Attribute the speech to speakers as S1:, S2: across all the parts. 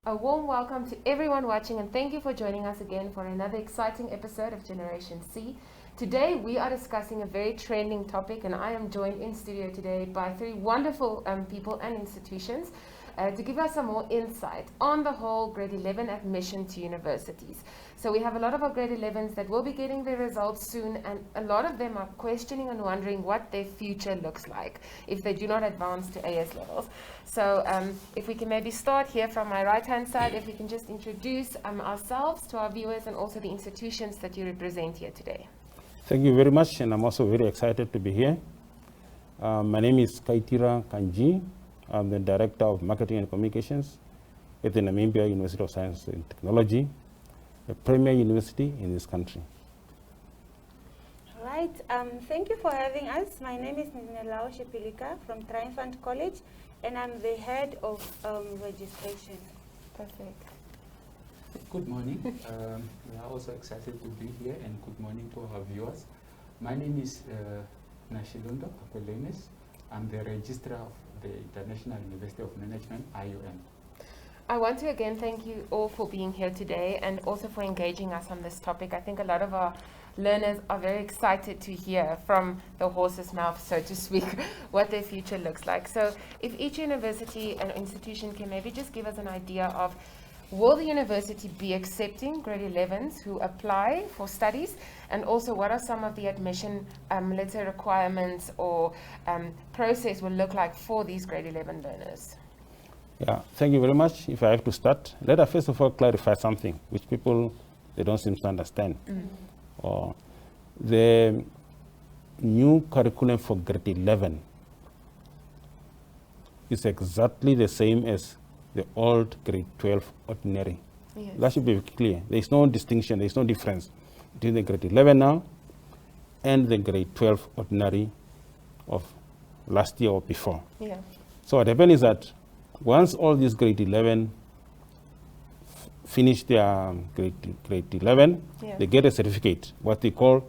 S1: A warm welcome to everyone watching, and thank you for joining us again for another exciting episode of Generation C. Today we are discussing a very trending topic, and I am joined in studio today by three wonderful people and institutions to give us some more insight on the whole grade 11 admission to universities. So we have a lot of our grade 11s that will be getting their results soon, and a lot of them are questioning and wondering what their future looks like if they do not advance to AS levels. So if we can maybe start here from my right hand side, if we can just introduce ourselves to our viewers and also the institutions that you represent here today.
S2: Thank you very much, and I'm also very excited to be here. My name is Kaitira Kanji. I'm the Director of Marketing and Communications at the Namibia University of Science and Technology, a premier university in this country.
S3: All right, thank you for having us. My name is Nzinelao Shipilika from Triumphant College, and I'm the head of registration.
S1: Perfect.
S4: Good morning. We are also excited to be here, and good morning to our viewers. My name is Nashilundo Apelenes. I'm the registrar of the International University of Management, IUM.
S1: I want to again thank you all for being here today and also for engaging us on this topic. I think a lot of our learners are very excited to hear from the horse's mouth, so to speak, what their future looks like. So if each university and institution can maybe just give us an idea of, will the university be accepting grade 11s who apply for studies, and also what are some of the admission, let's say, requirements or process will look like for these grade 11 learners?
S2: Yeah, thank you very much. If I have to start, let us first of all clarify something which people, they don't seem to understand. Or the new curriculum for grade 11 is exactly the same as the old grade 12 ordinary.
S1: Yes.
S2: That should be clear. There is no distinction, there is no difference between the grade 11 now and the grade 12 ordinary of last year or before.
S1: Yeah.
S2: So what happened is that once all these grade 11 finish their grade 11, they get a certificate, what they call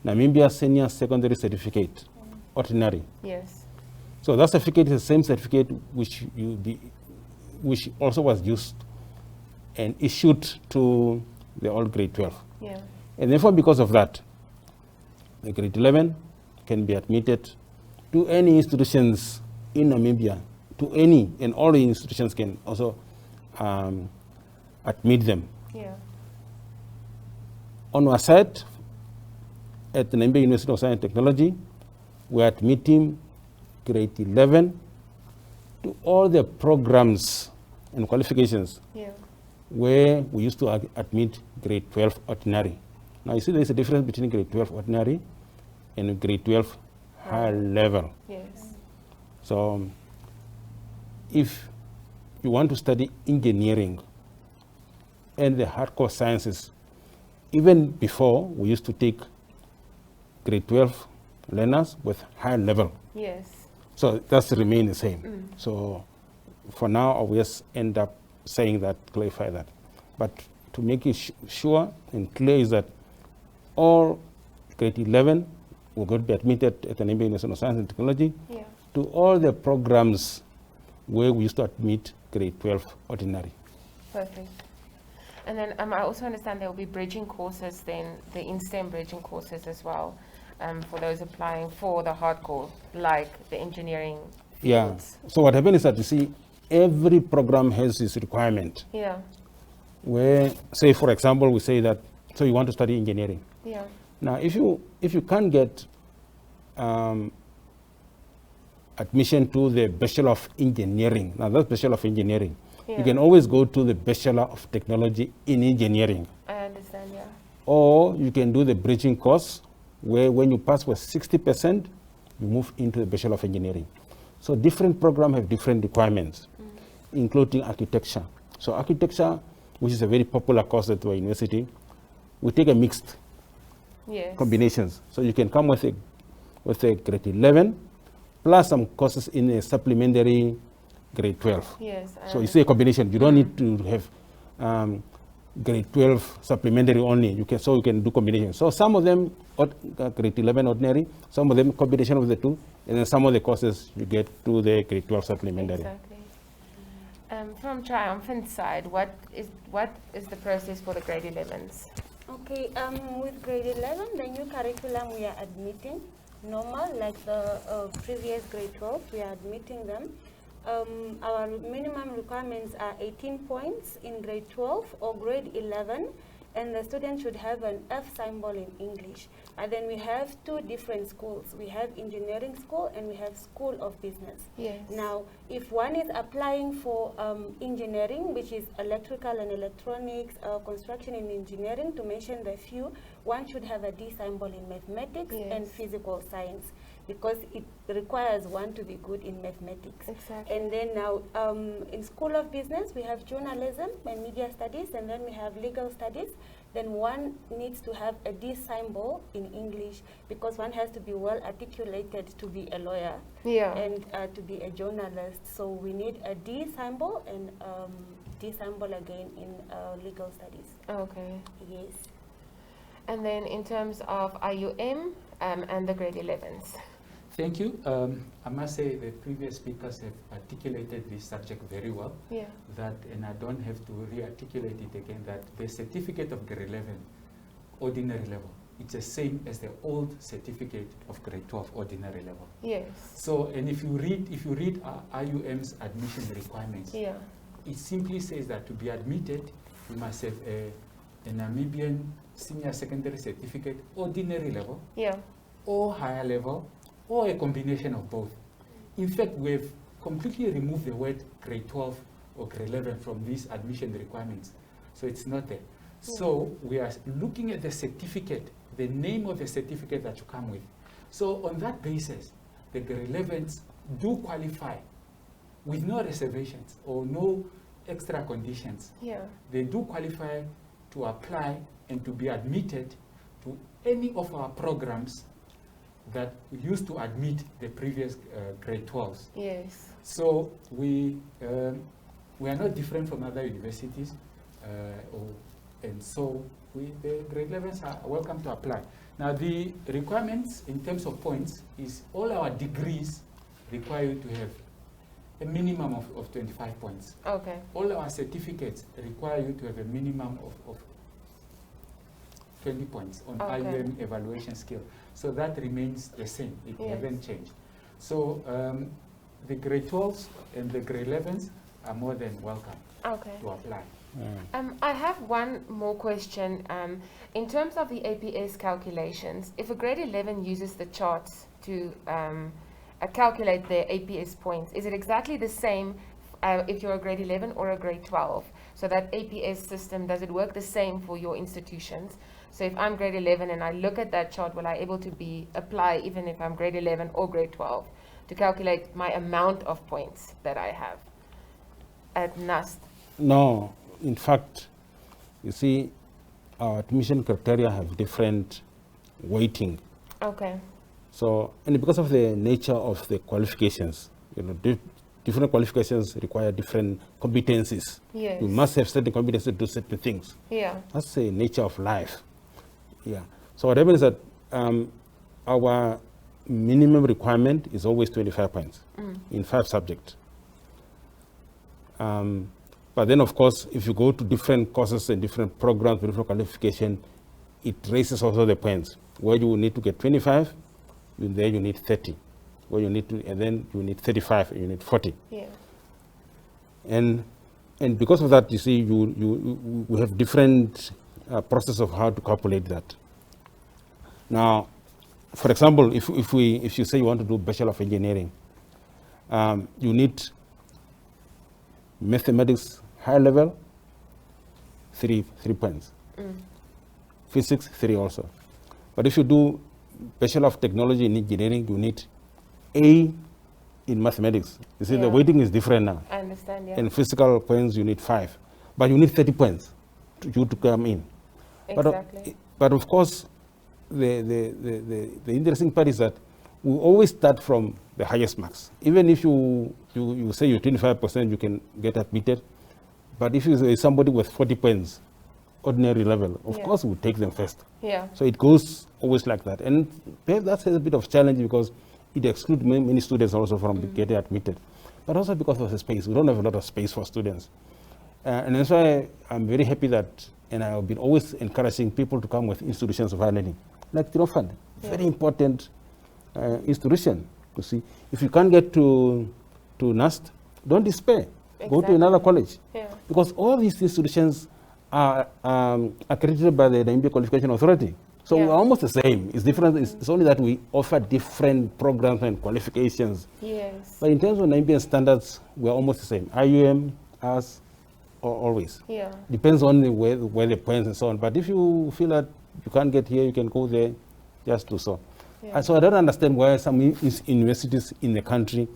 S2: Namibia Senior Secondary Certificate, ordinary.
S1: Yes.
S2: So that certificate is the same certificate which also was used and issued to the old grade 12.
S1: Yeah.
S2: And therefore, because of that, the grade 11 can be admitted to any institutions in Namibia, to any, and all the institutions can also admit them.
S1: Yeah.
S2: On our side, at the Namibia University of Science and Technology, we are admitting grade 11 to all the programs and qualifications where we used to admit grade 12 ordinary. Now you see there's a difference between grade 12 ordinary and grade 12 high level.
S1: Yes.
S2: So if you want to study engineering and the hardcore sciences, even before we used to take grade 12 learners with high level.
S1: Yes.
S2: So that's remain the same. So for now, I will just end up saying that, clarify that. But to make it sure and clear is that all grade 11 will go to be admitted at the Namibia University of Science and Technology to all the programs where we used to admit grade 12 ordinary.
S1: Perfect. And then I also understand there will be bridging courses then, the in-STEM bridging courses as well, for those applying for the hardcore, like the engineering fields.
S2: Yeah. So what happened is that, you see, every program has its requirement.
S1: Yeah.
S2: Where, say for example, we say that, so you want to study engineering.
S1: Yeah.
S2: Now, if you can't get admission to the Bachelor of Engineering, now that's Bachelor of Engineering, you can always go to the Bachelor of Technology in Engineering.
S1: I understand, yeah.
S2: Or you can do the bridging course, where when you pass with 60%, you move into the Bachelor of Engineering. So different programs have different requirements, including architecture. So architecture, which is a very popular course at our university, we take a mixed combinations. So you can come with a grade 11 plus some courses in a supplementary grade 12.
S1: Yes.
S2: So you see a combination. You don't need to have grade 12 supplementary only. You can do combination. So some of them grade 11 ordinary, some of them combination of the two, and then some of the courses you get to the grade 12 supplementary.
S1: Exactly. From Triumphant side, what is the process for the grade 11s?
S3: Okay, with grade 11, the new curriculum we are admitting, normal, like the previous grade 12, we are admitting them. Our minimum requirements are 18 points in grade 12 or grade 11, and the student should have an F symbol in English. And then we have two different schools. We have engineering school and we have school of business.
S1: Yes.
S3: Now, if one is applying for engineering, which is electrical and electronics, construction and engineering, to mention the few, one should have a D symbol in mathematics and physical science, because it requires one to be good in mathematics.
S1: Exactly.
S3: And then now, in School of Business, we have journalism and media studies, and then we have legal studies. Then one needs to have a D symbol in English, because one has to be well articulated to be a lawyer and to be a journalist. So we need a D symbol and D symbol again in legal studies.
S1: Okay.
S3: Yes.
S1: And then in terms of IUM and the grade 11s.
S4: Thank you. I must say the previous speakers have articulated this subject very well.
S1: Yeah.
S4: That, and I don't have to re-articulate it again, that the certificate of grade 11 ordinary level, it's the same as the old certificate of grade 12 ordinary level.
S1: Yes.
S4: So, and if you read IUM's admission requirements, it simply says that to be admitted, you must have a Namibian senior secondary certificate ordinary level or higher level, or a combination of both. In fact, we've completely removed the word grade 12 or grade 11 from these admission requirements. So it's not there. So we are looking at the certificate, the name of the certificate that you come with. So on that basis, the grade 11s do qualify with no reservations or no extra conditions. They do qualify to apply and to be admitted to any of our programs that used to admit the previous grade 12s.
S1: Yes.
S4: So we are not different from other universities, and so the grade 11s are welcome to apply. Now the requirements in terms of points is all our degrees require you to have a minimum of 25 points.
S1: Okay.
S4: All our certificates require you to have a minimum of 20 points on IUM evaluation scale. So that remains the same. It hasn't changed. So the grade 12s and the grade 11s are more than welcome to apply.
S1: I have one more question. In terms of the APS calculations, if a grade 11 uses the charts to calculate their APS points, is it exactly the same if you're a grade 11 or a grade 12? So that APS system, does it work the same for your institutions? So if I'm grade 11 and I look at that chart, will I able to apply even if I'm grade 11 or grade 12 to calculate my amount of points that I have at NUST?
S2: No. In fact, you see, our admission criteria have different weighting.
S1: Okay.
S2: So, and because of the nature of the qualifications, different qualifications require different competencies.
S1: Yes.
S2: You must have certain competencies to do certain things.
S1: Yeah.
S2: That's the nature of life. Yeah. So what happens is that our minimum requirement is always 25 points in 5 subjects. But then, of course, if you go to different courses and different programs, different qualification, it raises also the points. Where you need to get 25, there you need 30. Where you need to, and then you need 35, and you need 40.
S1: Yeah.
S2: And because of that, you see, we have different process of how to calculate that. Now, for example, if you say you want to do Bachelor of Engineering, you need mathematics high level, 3 points. Physics, 3 also. But if you do Bachelor of Technology in Engineering, you need A in mathematics. You see, the weighting is different now.
S1: I understand, yeah.
S2: In physical points, you need 5. But you need 30 points to come in.
S1: Exactly.
S2: But of course, the interesting part is that we always start from the highest marks. Even if you say you're 25%, you can get admitted. But if you say somebody with 40 points, ordinary level, of
S1: Yeah.
S2: course we take them first.
S1: Yeah.
S2: So it goes always like that. And perhaps that's a bit of challenge because it excludes many students also from getting admitted. But also because of the space. We don't have a lot of space for students. And that's why I'm very happy that, and I've been always encouraging people to come with institutions of higher learning, like Triumphant, very important institution. You see, if you can't get to NUST, don't despair. Go to another college.
S1: Yeah.
S2: Because all these institutions are accredited by the Namibia Qualification Authority. So
S1: Yeah.
S2: we're almost the same. It's different. It's only that we offer different programs and qualifications.
S1: Yes.
S2: But in terms of Namibian standards, we're almost the same. IUM, us, always.
S1: Yeah.
S2: Depends on where the points and so on. But if you feel that you can't get here, you can go there, just do so.
S1: Yeah.
S2: And so I don't understand why some universities in the country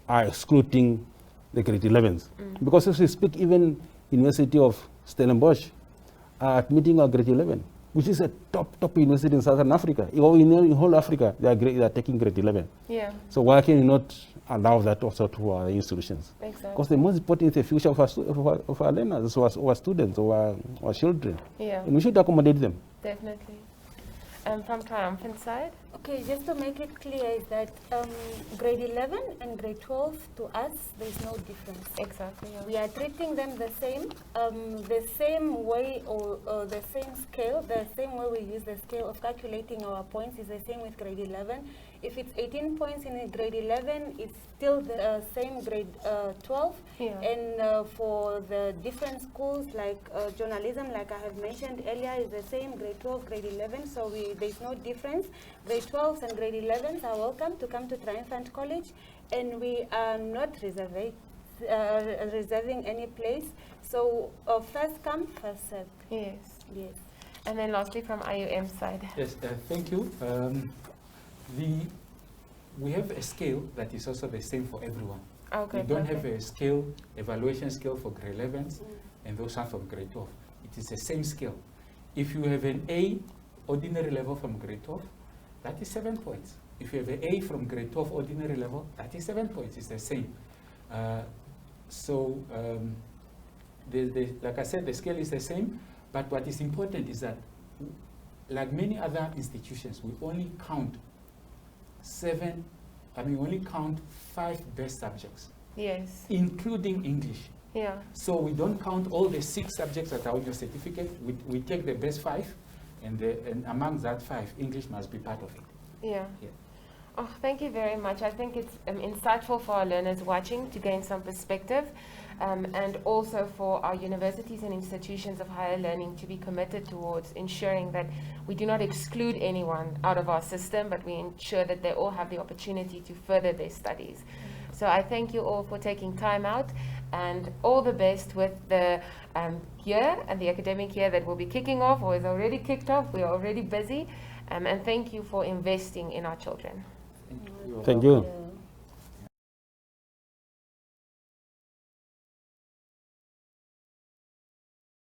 S2: are excluding the grade 11s. Because if we speak, even University of Stellenbosch are admitting our grade 11, which is a top university in Southern Africa. In whole Africa, they are taking grade 11.
S1: Yeah.
S2: So why can you not allow that also to our institutions?
S1: Exactly.
S2: Because the most important is the future of our learners, of our students, of our children.
S1: Yeah.
S2: And we should accommodate them.
S1: Definitely. From Triumphant side?
S3: Okay, just to make it clear is that grade 11 and grade 12, to us, there's no difference.
S1: Exactly. Yeah.
S3: We are treating them the same way or the same scale, the same way we use the scale of calculating our points is the same with grade 11. If it's 18 points in grade 11, it's still the same grade 12.
S1: Yeah.
S3: And for the different schools like journalism, like I have mentioned earlier, is the same grade 12, grade 11. So there's no difference. Grade 12s and grade 11s are welcome to come to Triumphant College, and we are not reserving any place. So first come, first served.
S1: Yes.
S3: Yes.
S1: And then lastly from IUM side.
S4: Yes, thank you. We have a scale that is also the same for everyone.
S1: Okay.
S4: We don't
S1: perfect.
S4: have a scale, evaluation scale for grade 11s and those ones from grade 12. It is the same scale. If you have an A ordinary level from grade 12, that is 7 points. If you have an A from grade 12 ordinary level, that is 7 points. It's the same. Like I said, the scale is the same, but what is important is that, like many other institutions, we only count only count 5 best subjects,
S1: Yes.
S4: including English.
S1: Yeah.
S4: So we don't count all the 6 subjects that are on your certificate. We take the best 5, and among that 5, English must be part of it.
S1: Yeah.
S4: Yeah.
S1: Oh, thank you very much. I think it's insightful for our learners watching to gain some perspective, and also for our universities and institutions of higher learning to be committed towards ensuring that we do not exclude anyone out of our system, but we ensure that they all have the opportunity to further their studies. So I thank you all for taking time out, and all the best with the year and the academic year that will be kicking off or is already kicked off. We are already busy, and thank you for investing in our children.
S4: Thank you.
S2: Thank you.